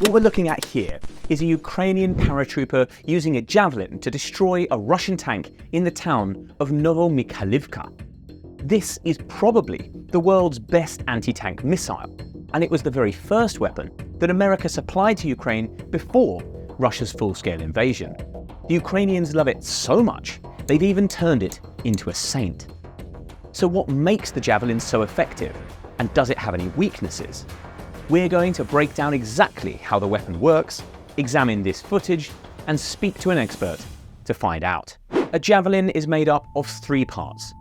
What we're looking at here is a Ukrainian paratrooper using a javelin to destroy a Russian tank in the town of Novomykhailivka. This is probably the world's best anti-tank missile, and it was the very first weapon that America supplied to Ukraine before Russia's full-scale invasion. The Ukrainians love it so much, they've even turned it into a saint. So what makes the Javelin so effective, and does it have any weaknesses? We're going to break down exactly how the weapon works, examine this footage, and speak to an expert to find out. A Javelin is made up of three parts.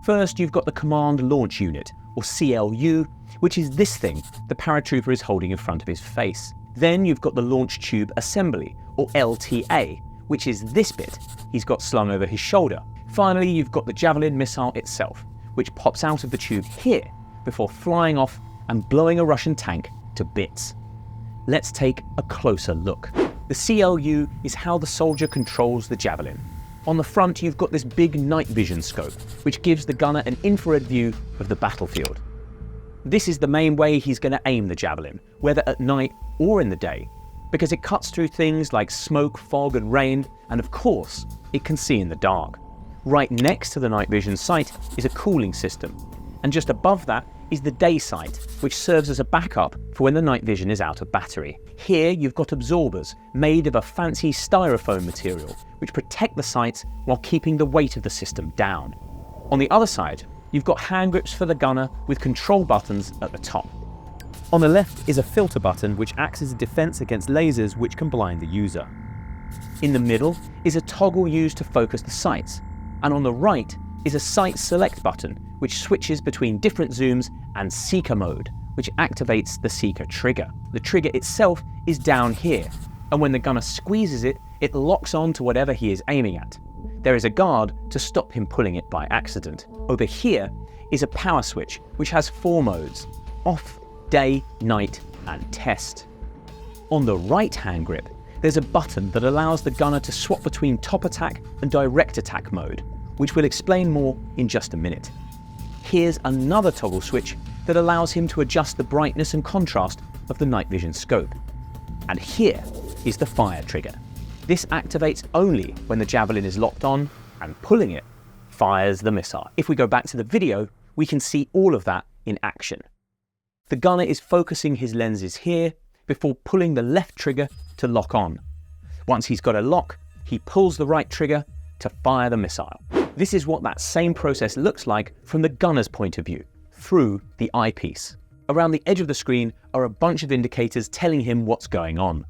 First, you've got the Command Launch Unit, or CLU, which is this thing the paratrooper is holding in front of his face. Then you've got the Launch Tube Assembly, or LTA, which is this bit he's got slung over his shoulder. Finally, you've got the Javelin missile itself, which pops out of the tube here before flying off and blowing a Russian tank to bits. Let's take a closer look. The CLU is how the soldier controls the Javelin. On the front, you've got this big night vision scope, which gives the gunner an infrared view of the battlefield. This is the main way he's going to aim the Javelin, whether at night or in the day, because it cuts through things like smoke, fog and rain, and of course, it can see in the dark. Right next to the night vision sight is a cooling system, and just above that is the day sight, which serves as a backup for when the night vision is out of battery. Here you've got absorbers made of a fancy styrofoam material, which protect the sights while keeping the weight of the system down. On the other side, you've got hand grips for the gunner with control buttons at the top. On the left is a filter button which acts as a defense against lasers which can blind the user. In the middle is a toggle used to focus the sights, and on the right is a sight select button which switches between different zooms and seeker mode, which activates the seeker trigger. The trigger itself is down here, and when the gunner squeezes it, it locks on to whatever he is aiming at. There is a guard to stop him pulling it by accident. Over here is a power switch which has 4 modes: off, day, night, and test. On the right hand grip, there's a button that allows the gunner to swap between top attack and direct attack mode, which we'll explain more in just a minute. Here's another toggle switch that allows him to adjust the brightness and contrast of the night vision scope. And here is the fire trigger. This activates only when the Javelin is locked on, and pulling it fires the missile. If we go back to the video, we can see all of that in action. The gunner is focusing his lenses here before pulling the left trigger to lock on. Once he's got a lock, he pulls the right trigger to fire the missile. This is what that same process looks like from the gunner's point of view, through the eyepiece. Around the edge of the screen are a bunch of indicators telling him what's going on.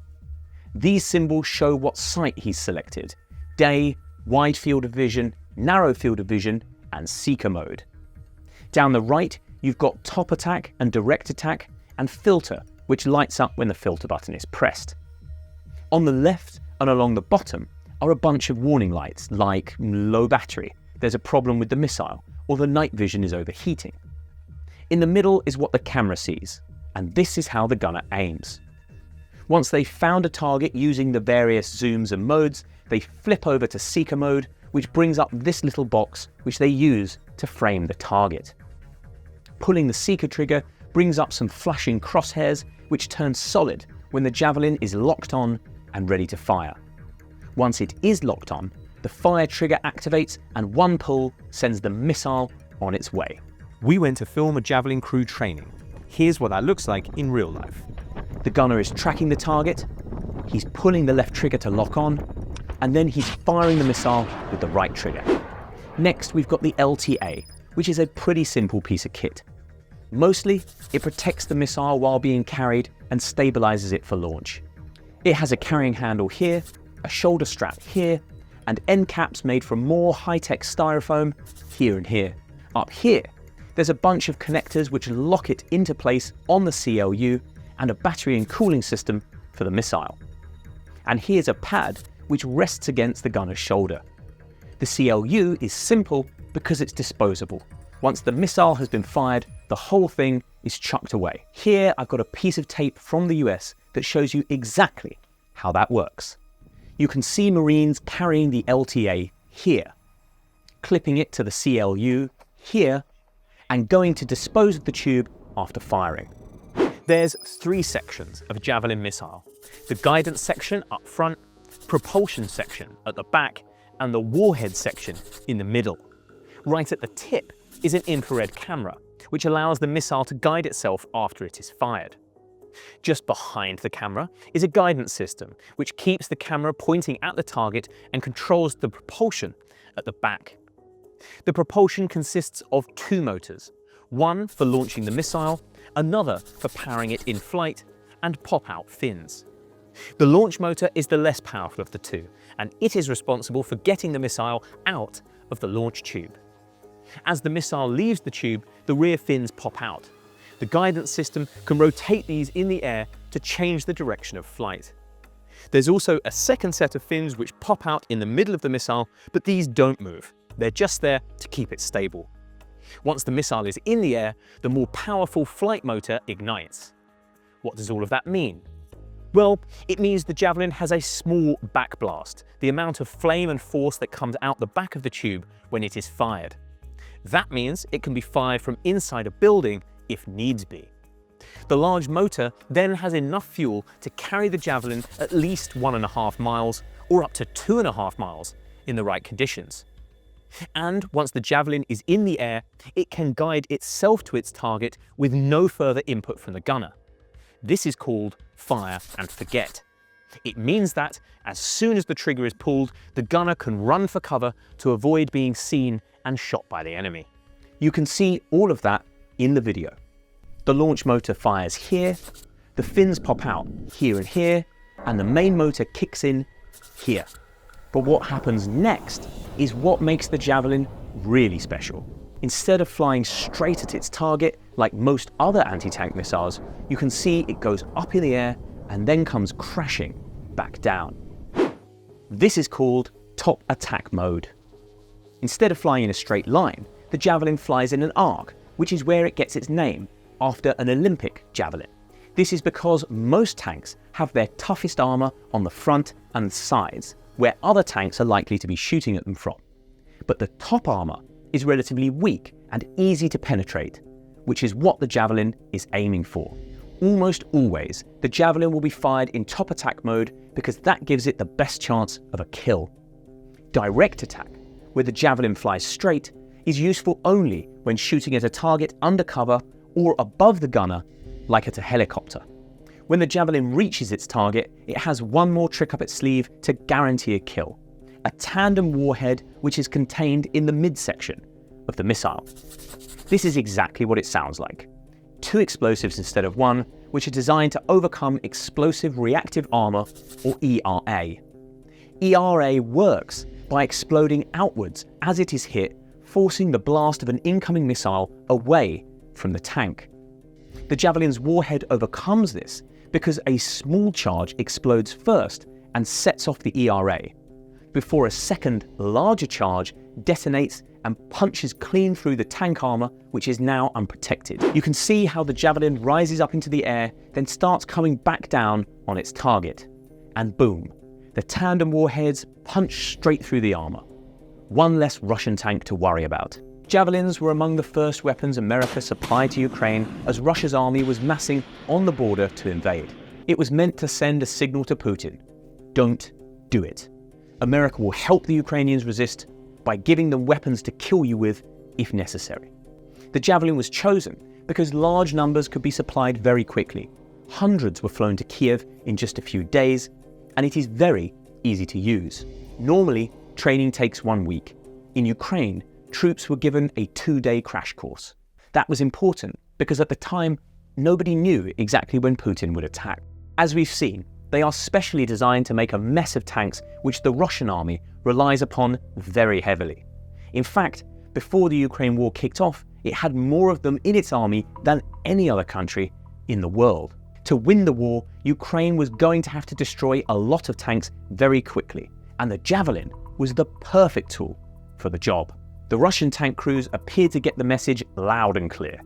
These symbols show what sight he's selected: day, wide field of vision, narrow field of vision, and seeker mode. Down the right, you've got top attack and direct attack, and filter, which lights up when the filter button is pressed. On the left and along the bottom are a bunch of warning lights like low battery, there's a problem with the missile, or the night vision is overheating. In the middle is what the camera sees, and this is how the gunner aims. Once they've found a target using the various zooms and modes, they flip over to seeker mode, which brings up this little box which they use to frame the target. Pulling the seeker trigger brings up some flashing crosshairs which turn solid when the Javelin is locked on and ready to fire. Once it is locked on, the fire trigger activates and one pull sends the missile on its way. We went to film a Javelin crew training. Here's what that looks like in real life. The gunner is tracking the target, he's pulling the left trigger to lock on, and then he's firing the missile with the right trigger. Next, we've got the LTA, which is a pretty simple piece of kit. Mostly, it protects the missile while being carried and stabilizes it for launch. It has a carrying handle here, a shoulder strap here, and end caps made from more high-tech styrofoam here and here. Up here, there's a bunch of connectors which lock it into place on the CLU, and a battery and cooling system for the missile. And here's a pad which rests against the gunner's shoulder. The CLU is simple because it's disposable. Once the missile has been fired, the whole thing is chucked away. Here I've got a piece of tape from the US that shows you exactly how that works. You can see Marines carrying the LTA here, clipping it to the CLU here, and going to dispose of the tube after firing. There's 3 sections of a Javelin missile. the guidance section up front, propulsion section at the back, and the warhead section in the middle. Right at the tip is an infrared camera, which allows the missile to guide itself after it is fired. Just behind the camera is a guidance system, which keeps the camera pointing at the target and controls the propulsion at the back. The propulsion consists of two motors, one for launching the missile, another for powering it in flight, and pop-out fins. The launch motor is the less powerful of the two, and it is responsible for getting the missile out of the launch tube. As the missile leaves the tube, the rear fins pop out. The guidance system can rotate these in the air to change the direction of flight. There's also a second set of fins which pop out in the middle of the missile, but these don't move. They're just there to keep it stable. Once the missile is in the air, the more powerful flight motor ignites. What does all of that mean? Well, it means the Javelin has a small backblast, the amount of flame and force that comes out the back of the tube when it is fired. That means it can be fired from inside a building if needs be. The large motor then has enough fuel to carry the Javelin at least 1.5 miles or up to 2.5 miles in the right conditions. And once the Javelin is in the air, it can guide itself to its target with no further input from the gunner. This is called fire and forget. It means that as soon as the trigger is pulled, the gunner can run for cover to avoid being seen and shot by the enemy. You can see all of that in the video. The launch motor fires here, the fins pop out here and here, and the main motor kicks in here. But what happens next is what makes the Javelin really special. Instead of flying straight at its target like most other anti-tank missiles, you can see it goes up in the air and then comes crashing back down. This is called top attack mode. Instead of flying in a straight line, the Javelin flies in an arc, which is where it gets its name, after an Olympic javelin. This is because most tanks have their toughest armor on the front and sides, where other tanks are likely to be shooting at them from. But the top armor is relatively weak and easy to penetrate, which is what the Javelin is aiming for. Almost always, the Javelin will be fired in top attack mode because that gives it the best chance of a kill. Direct attack, where the Javelin flies straight, is useful only when shooting at a target under cover or above the gunner, like at a helicopter. When the Javelin reaches its target, it has one more trick up its sleeve to guarantee a kill: a tandem warhead which is contained in the midsection of the missile. This is exactly what it sounds like. Two explosives instead of one, which are designed to overcome explosive reactive armor, or ERA. ERA works by exploding outwards as it is hit, forcing the blast of an incoming missile away from the tank. The Javelin's warhead overcomes this because a small charge explodes first and sets off the ERA, before a second, larger charge detonates and punches clean through the tank armor, which is now unprotected. You can see how the Javelin rises up into the air, then starts coming back down on its target. And boom, the tandem warheads punch straight through the armor. One less Russian tank to worry about. Javelins were among the first weapons America supplied to Ukraine as Russia's army was massing on the border to invade. It was meant to send a signal to Putin: don't do it. America will help the Ukrainians resist by giving them weapons to kill you with if necessary. The Javelin was chosen because large numbers could be supplied very quickly. Hundreds were flown to Kiev in just a few days, and it is very easy to use. Normally, training takes 1 week. In Ukraine, troops were given a 2-day crash course. That was important because at the time, nobody knew exactly when Putin would attack. As we've seen, they are specially designed to make a mess of tanks which the Russian army relies upon very heavily. In fact, before the Ukraine war kicked off, it had more of them in its army than any other country in the world. To win the war, Ukraine was going to have to destroy a lot of tanks very quickly, and the Javelin was the perfect tool for the job. The Russian tank crews appeared to get the message loud and clear.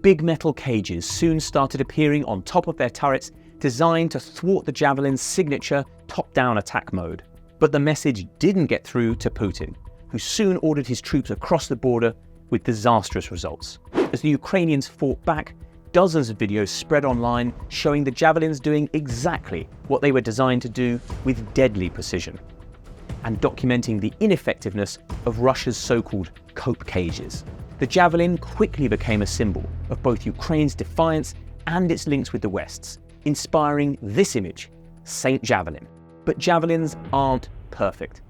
Big metal cages soon started appearing on top of their turrets, designed to thwart the Javelin's signature top-down attack mode. But the message didn't get through to Putin, who soon ordered his troops across the border with disastrous results. As the Ukrainians fought back, dozens of videos spread online showing the Javelins doing exactly what they were designed to do with deadly precision, and documenting the ineffectiveness of Russia's so-called cope cages. The Javelin quickly became a symbol of both Ukraine's defiance and its links with the West's, inspiring this image, Saint Javelin. But Javelins aren't perfect.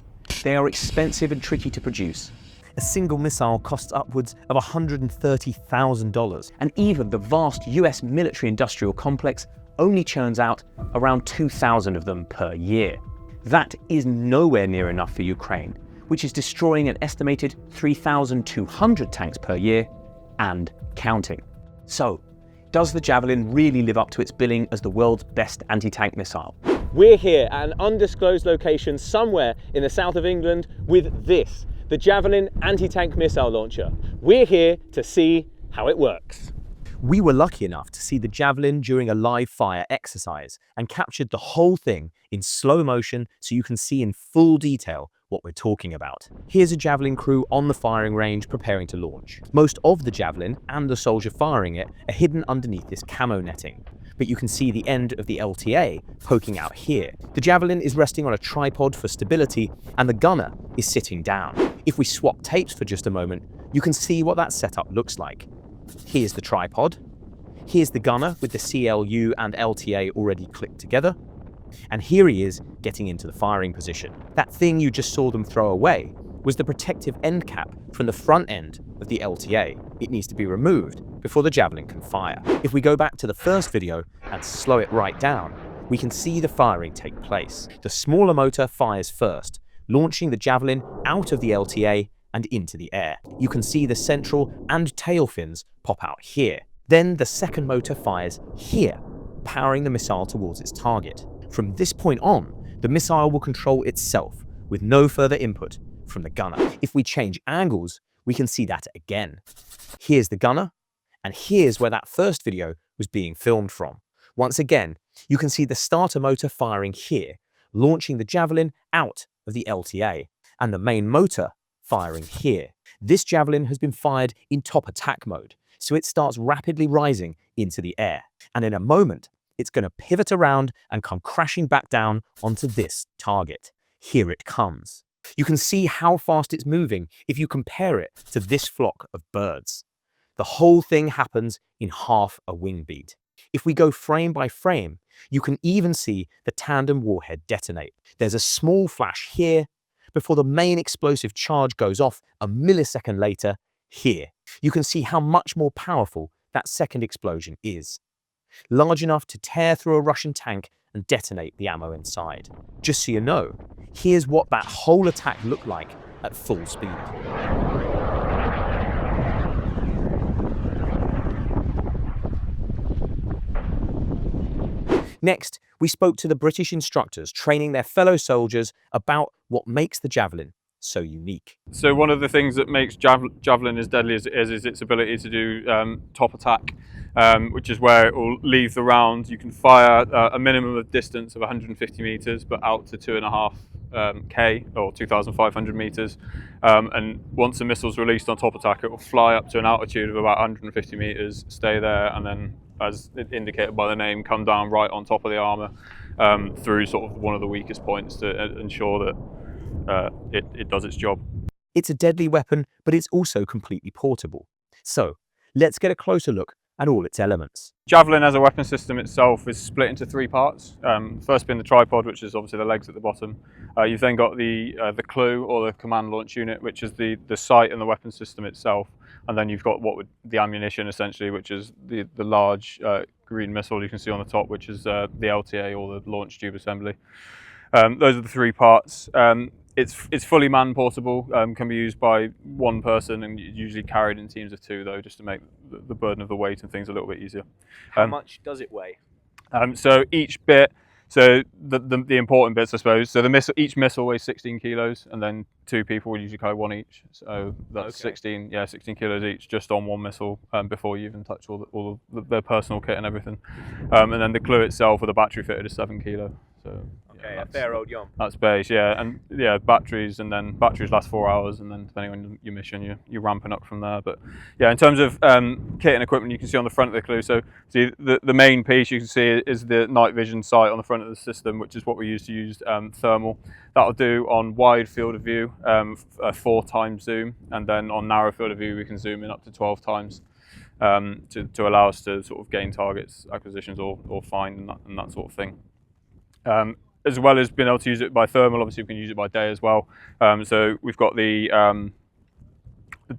They are expensive and tricky to produce. A single missile costs upwards of $130,000. And even the vast US military-industrial complex only churns out around 2,000 of them per year. That is nowhere near enough for Ukraine, which is destroying an estimated 3,200 tanks per year and counting. So, does the Javelin really live up to its billing as the world's best anti-tank missile? We're here at an undisclosed location somewhere in the south of England with this, the Javelin anti-tank missile launcher. We're here to see how it works. We were lucky enough to see the Javelin during a live fire exercise and captured the whole thing in slow motion so you can see in full detail what we're talking about. Here's a Javelin crew on the firing range preparing to launch. Most of the Javelin and the soldier firing it are hidden underneath this camo netting, but you can see the end of the LTA poking out here. The Javelin is resting on a tripod for stability and the gunner is sitting down. If we swap tapes for just a moment, you can see what that setup looks like. Here's the tripod. Here's the gunner with the CLU and LTA already clicked together. And here he is getting into the firing position. That thing you just saw them throw away was the protective end cap from the front end of the LTA. It needs to be removed before the Javelin can fire. If we go back to the first video and slow it right down, we can see the firing take place. The smaller motor fires first, launching the Javelin out of the LTA and into the air. You can see the central and tail fins pop out here. Then the second motor fires here, powering the missile towards its target. From this point on, the missile will control itself with no further input from the gunner. If we change angles, we can see that again. Here's the gunner, and here's where that first video was being filmed from. Once again, you can see the starter motor firing here, launching the Javelin out of the LTA, and the main motor firing here. This Javelin has been fired in top attack mode, so it starts rapidly rising into the air. And in a moment, it's going to pivot around and come crashing back down onto this target. Here it comes. You can see how fast it's moving if you compare it to this flock of birds. The whole thing happens in half a wing beat. If we go frame by frame, you can even see the tandem warhead detonate. There's a small flash here before the main explosive charge goes off a millisecond later here. You can see how much more powerful that second explosion is. Large enough to tear through a Russian tank and detonate the ammo inside. Just so you know, here's what that whole attack looked like at full speed. Next, we spoke to the British instructors training their fellow soldiers about what makes the Javelin so unique. So one of the things that makes Javelin as deadly as it is its ability to do top attack, which is where it will leave the round. You can fire a minimum of distance of 150 meters, but out to 2.5 K or 2,500 meters. And once a missile's released on top attack, it will fly up to an altitude of about 150 meters, stay there, and then, as indicated by the name, come down right on top of the armor through sort of one of the weakest points to ensure that it does its job. It's a deadly weapon, but it's also completely portable. So let's get a closer look at all its elements. Javelin as a weapon system itself is split into three parts. First being the tripod, which is obviously the legs at the bottom. You've then got the CLU, or the command launch unit, which is the sight and the weapon system itself. And then you've got the ammunition essentially, which is the large green missile you can see on the top, which is the LTA, or the launch tube assembly. Those are the three parts. It's fully man portable, can be used by one person, and usually carried in teams of two, though, just to make the burden of the weight and things a little bit easier. How much does it weigh? So each bit, so the important bits, I suppose. So each missile weighs 16 kilos, and then two people will usually carry one each. So that's 16 kilos each, just on one missile, before you even touch all their personal kit and everything. And then the CLU itself with a battery fitted is 7 kilo. So Okay, a fair old yom. that's base, yeah, and yeah, batteries, and then batteries last 4 hours, and then depending on your mission, you're ramping up from there. But yeah, in terms of kit and equipment, you can see on the front of the Clue. So see the main piece you can see is the night vision sight on the front of the system, which is what we use to use thermal. That'll do on wide field of view, a 4 times zoom, and then on narrow field of view we can zoom in up to 12 times. To allow us to sort of gain targets, acquisitions, or find and that sort of thing. As well as being able to use it by thermal, obviously we can use it by day as well. So we've got the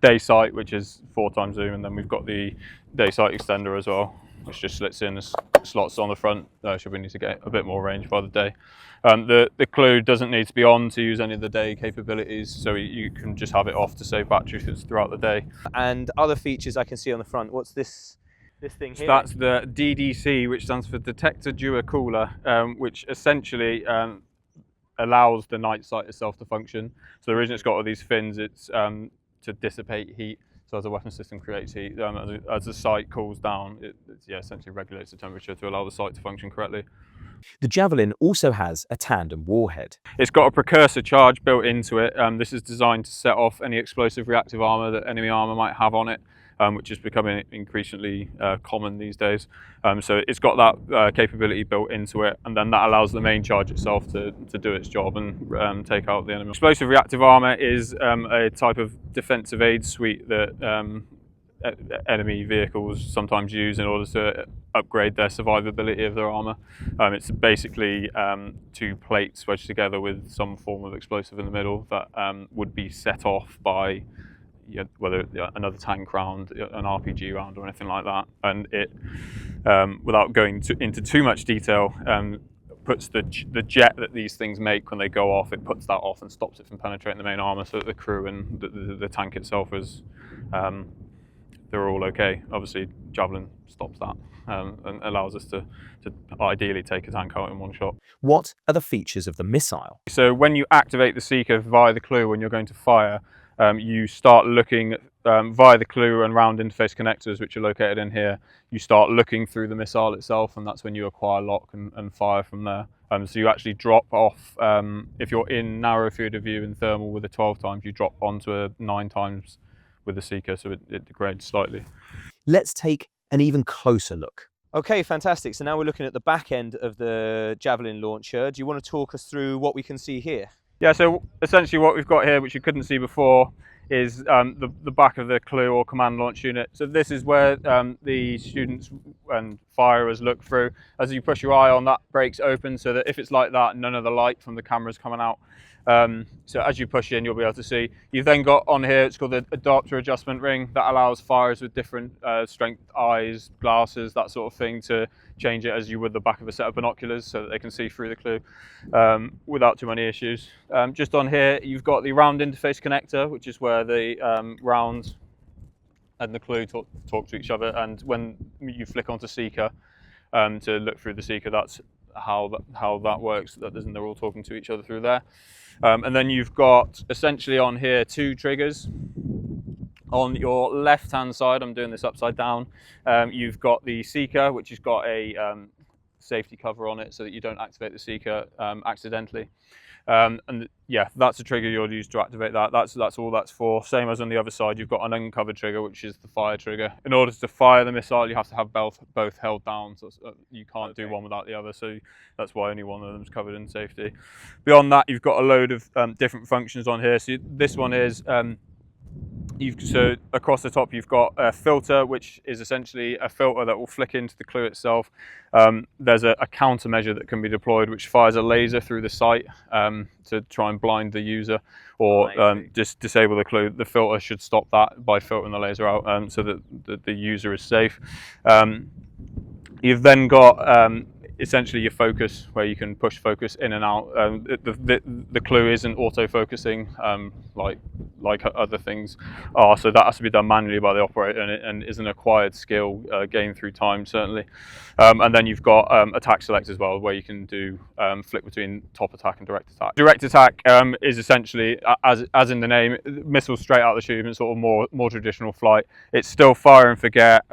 day sight, which is 4 times zoom, and then we've got the day sight extender as well, which just slits in as slots on the front should we need to get a bit more range by the day. The Clue doesn't need to be on to use any of the day capabilities, so you can just have it off to save battery throughout the day. And other features I can see on the front. What's this thing here? So that's the DDC, which stands for Detector Dewar Cooler, which essentially allows the night sight itself to function. So the reason it's got all these fins, it's to dissipate heat. So as the weapon system creates heat, as the sight cools down, it essentially regulates the temperature to allow the sight to function correctly. The Javelin also has a tandem warhead. It's got a precursor charge built into it. This is designed to set off any explosive reactive armor that enemy armor might have on it, which is becoming increasingly common these days. So it's got that capability built into it, and then that allows the main charge itself to do its job and take out the enemy. Explosive reactive armor is a type of defensive aid suite that enemy vehicles sometimes use in order to upgrade their survivability of their armor. It's basically 2 plates wedged together with some form of explosive in the middle that would be set off by whether another tank round, an RPG round, or anything like that. And it, without going into too much detail, puts the jet that these things make when they go off, it puts that off and stops it from penetrating the main armor, so that the crew and the tank itself is they're all okay. Obviously, Javelin stops that and allows us to ideally take a tank out in one shot. What are the features of the missile? So when you activate the seeker via the Clue when you're going to fire, you start looking via the Clue and round interface connectors, which are located in here. You start looking through the missile itself, and that's when you acquire lock and fire from there. So you actually drop off, if you're in narrow field of view in thermal with a 12 times, you drop onto a 9 times with the seeker, so it degrades slightly. Let's take an even closer look. Okay, fantastic. So now we're looking at the back end of the Javelin launcher. Do you want to talk us through what we can see here? Yeah, so essentially what we've got here, which you couldn't see before, is the back of the Clue or command launch unit. So this is where the students and firers look through. As you push your eye on, that breaks open, so that if it's like that, none of the light from the camera's coming out. So as you push in, you'll be able to see. You've then got on here, it's called the adapter adjustment ring, that allows firers with different strength eyes, glasses, that sort of thing, to change it as you would the back of a set of binoculars, so that they can see through the Clue without too many issues. Just on here, you've got the round interface connector, which is where the round and the Clue talk to each other, and when you flick onto seeker to look through the seeker, that's how that works. They're all talking to each other through there. And then you've got essentially on here 2 triggers. On your left hand side, I'm doing this upside down, you've got the seeker, which has got a safety cover on it so that you don't activate the seeker accidentally. And yeah, that's a trigger you'll use to activate that. That's all that's for. Same as on the other side, you've got an uncovered trigger, which is the fire trigger. In order to fire the missile, you have to have both held down, so you can't do one without the other. So that's why only one of them is covered in safety. Beyond that, you've got a load of different functions on here. So this one is so across the top you've got a filter, which is essentially a filter that will flick into the Clue itself. There's a countermeasure that can be deployed, which fires a laser through the sight to try and blind the user, or just disable the Clue. The filter should stop that by filtering the laser out, so that the user is safe. You've then got essentially your focus, where you can push focus in and out. The Clue isn't auto-focusing like other things are, so that has to be done manually by the operator, and is an acquired skill gained through time, certainly. And then you've got attack select as well, where you can do flick between top attack and direct attack. Direct attack is essentially, as in the name, missiles straight out of the tube, and sort of more traditional flight. It's still fire and forget,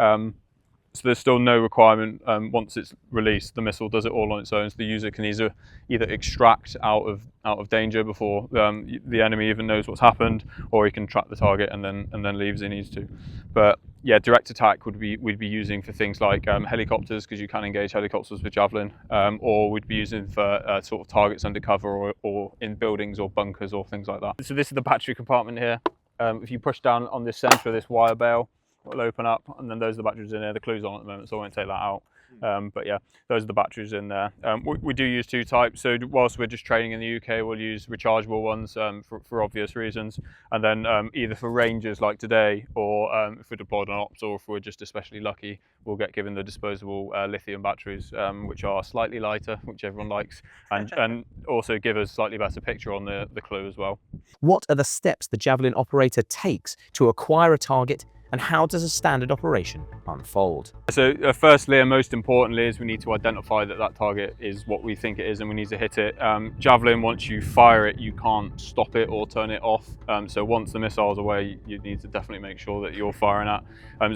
So there's still no requirement, once it's released, the missile does it all on its own. So the user can either extract out of danger before the enemy even knows what's happened, or he can track the target and then leave as he needs to. But yeah, direct attack we'd be using for things like helicopters, because you can engage helicopters with Javelin, or we'd be using for sort of targets under cover or in buildings or bunkers or things like that. So this is the battery compartment here. If you push down on this centre of this wire bale, it'll open up, and then those are the batteries in there. The clue's on at the moment, so I won't take that out. But yeah, those are the batteries in there. We do use two types. So whilst we're just training in the UK, we'll use rechargeable ones for obvious reasons. And then either for rangers like today, or if we're deployed on ops, or if we're just especially lucky, we'll get given the disposable lithium batteries, which are slightly lighter, which everyone likes, and also give us slightly better picture on the clue as well. What are the steps the Javelin operator takes to acquire a target, and how does a standard operation unfold? So firstly and most importantly is we need to identify that target is what we think it is, and we need to hit it. Javelin, once you fire it, you can't stop it or turn it off. So once the missile's away, you need to definitely make sure that you're firing at.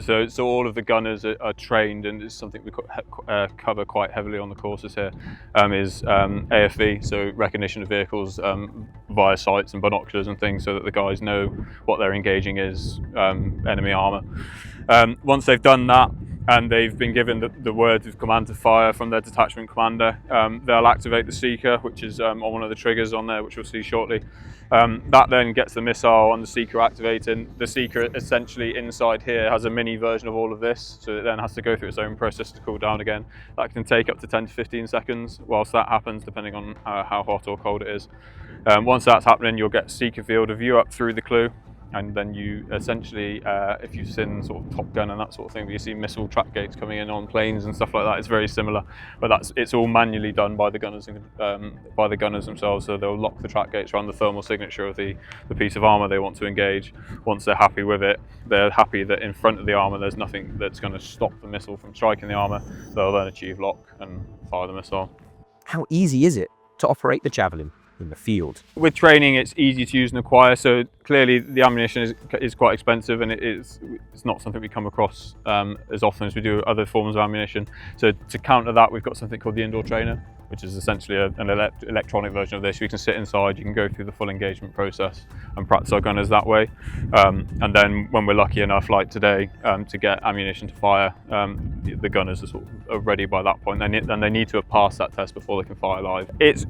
So all of the gunners are trained, and it's something we cover quite heavily on the courses here, is AFV, so recognition of vehicles via sights and binoculars and things, so that the guys know what they're engaging is enemy armour. Once they've done that and they've been given the word of command to fire from their detachment commander, they'll activate the seeker, which is on one of the triggers on there, which we'll see shortly. That then gets the missile on the seeker activating. The seeker essentially inside here has a mini version of all of this, so it then has to go through its own process to cool down again. That can take up to 10 to 15 seconds whilst that happens, depending on how hot or cold it is. Once that's happening, you'll get seeker field of view up through the clue. And then you essentially, if you've seen sort of Top Gun and that sort of thing, you see missile track gates coming in on planes and stuff like that. It's very similar, but it's all manually done by the gunners themselves. So they'll lock the track gates around the thermal signature of the piece of armour they want to engage. Once they're happy with it, they're happy that in front of the armour there's nothing that's going to stop the missile from striking the armour. They'll then achieve lock and fire the missile. How easy is it to operate the Javelin in the field? With training, it's easy to use and acquire. So clearly the ammunition is quite expensive, and it's not something we come across as often as we do other forms of ammunition. So to counter that, we've got something called the indoor trainer, which is essentially an electronic version of this. You can sit inside, you can go through the full engagement process and practice our gunners that way. And then when we're lucky enough, like today, to get ammunition to fire, the gunners are ready by that point. Then they need to have passed that test before they can fire live. It's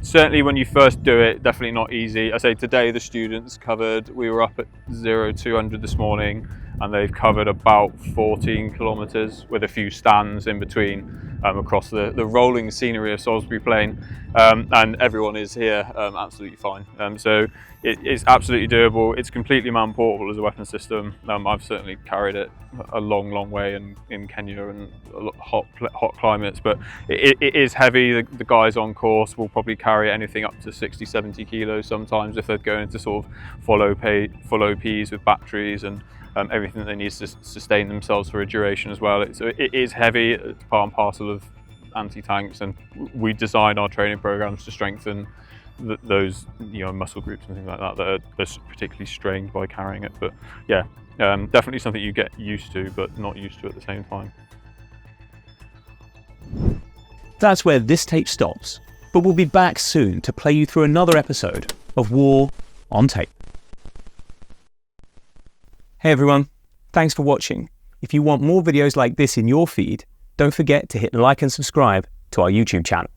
certainly when you first do it, definitely not easy. I say today the students covered, we were up at 0200 this morning, and they've covered about 14 kilometres with a few stands in between across the rolling scenery of Salisbury Plain, and everyone is here absolutely fine. So it's absolutely doable. It's completely man-portable as a weapon system. I've certainly carried it a long way in Kenya and hot climates, but it is heavy. The guys on course will probably carry anything up to 60-70 kilos sometimes if they're going to sort of follow Ps with batteries and everything they need to sustain themselves for a duration as well. It is heavy. It's part and parcel of anti-tanks, and we design our training programs to strengthen those muscle groups and things like that are particularly strained by carrying it. But yeah, definitely something you get used to, but not used to at the same time. That's where this tape stops, but we'll be back soon to play you through another episode of War on Tape. Hey everyone, thanks for watching. If you want more videos like this in your feed, don't forget to hit like and subscribe to our YouTube channel.